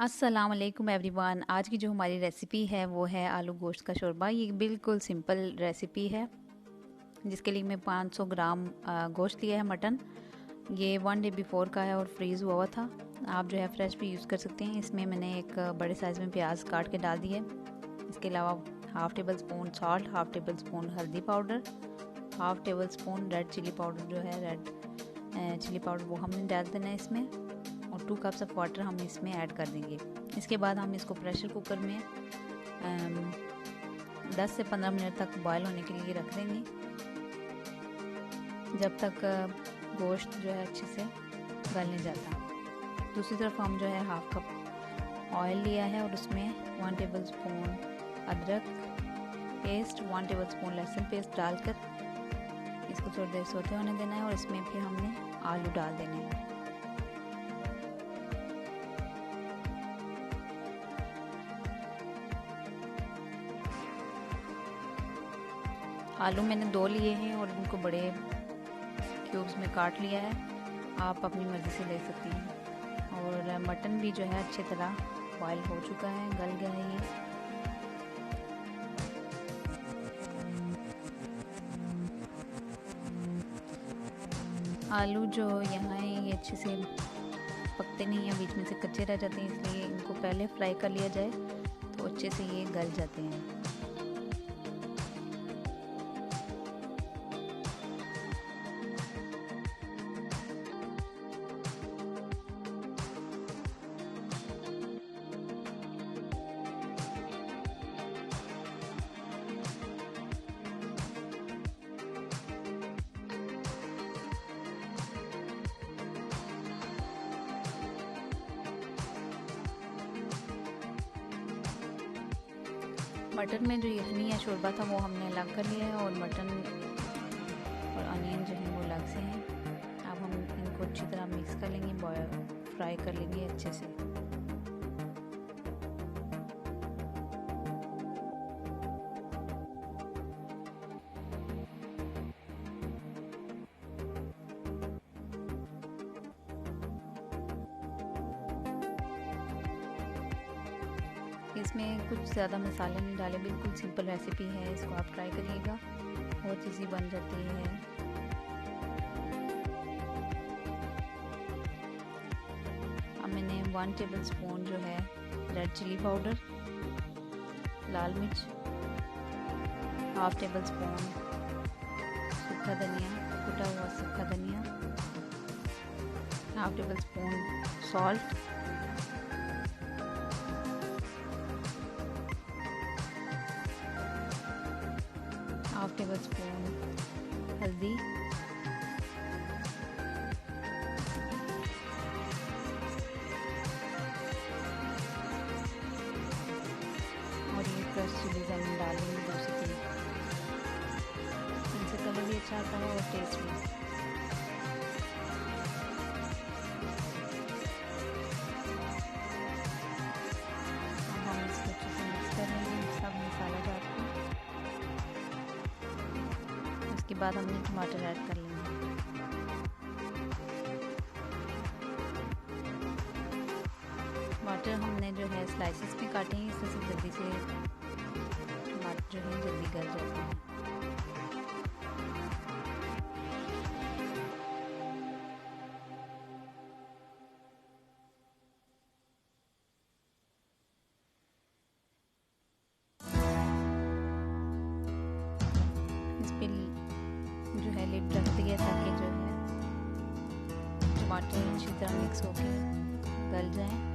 अस्सलाम वालेकुम एवरीवन। आज की जो हमारी रेसिपी है वो है आलू गोश्त का शोरबा। ये बिल्कुल सिंपल रेसिपी है जिसके लिए मैं 500 ग्राम गोश्त लिया है मटन। ये 1 डे बिफोर का है और फ्रीज़ हुआ था। आप जो है फ्रेश भी यूज़ कर सकते हैं। इसमें मैंने एक बड़े साइज़ में प्याज काट के डाल दिया है। इसके अलावा half tablespoon salt, half tablespoon हल्दी powder, half tablespoon red chili powder जो है रेड चिली पाउडर वो हमने डाल देना है इसमें, और 2 कप्स ऑफ वाटर हम इसमें ऐड कर देंगे। इसके बाद हम इसको प्रेशर कुकर में 10 से 15 मिनट तक बॉयल होने के लिए रख देंगे, जब तक गोश्त जो है अच्छे से गल नहीं जाता। दूसरी तरफ हम जो है हाफ कप ऑयल लिया है और उसमें 1 टेबल स्पून अदरक पेस्ट, 1 टेबल स्पून लहसुन पेस्ट डालकर इसको थोड़ी देर सोते होने देना है, और इसमें फिर हमने आलू डाल देने हैं। आलू मैंने 2 लिए हैं और इनको बड़े क्यूब्स में काट लिया है। आप अपनी मर्ज़ी से ले सकती हैं। और मटन भी जो है अच्छी तरह बॉयल हो चुका है, गल गया है ये। आलू जो यहाँ है ये अच्छे से पकते नहीं हैं, बीच में से कच्चे रह जाते हैं, इसलिए इनको पहले फ्राई कर लिया जाए तो अच्छे से ये गल जाते हैं। मटन में जो यखनी या शोरबा था वो हमने अलग कर लिया है, और मटन और अनियन जो है वो अलग से हैं। अब हम इनको अच्छी तरह मिक्स कर लेंगे, बॉयल फ्राई कर लेंगे अच्छे से। इसमें कुछ ज़्यादा मसाले नहीं डाले, बिल्कुल सिंपल रेसिपी है। इसको आप ट्राई करिएगा, बहुत ईजी बन जाती है। अब मैंने 1 टेबल स्पून जो है रेड चिली पाउडर, लाल मिर्च, हाफ़ टेबल स्पून सूखा धनिया, कुटा हुआ सूखा धनिया, half tablespoon salt, half table spoon हल्दी, और ये क्रश चिलीज हम डालेंगे 2 से 3। इनसे कलर भी अच्छा आता है और टेस्ट भी। अब हम इसको अच्छे से मिक्स कर लेंगे सब मसाला डाल के। उसके बाद हमने टमाटर ऐड कर लेंगे। टमाटर हमने जो है स्लाइसेस में काटे हैं, इससे जल्दी से टमाटर जो है जल्दी गल जाते हैं। इस पे जो है लिड रख दिया ताकि जो है टमाटर अच्छी तरह मिक्स होकर गल जाए।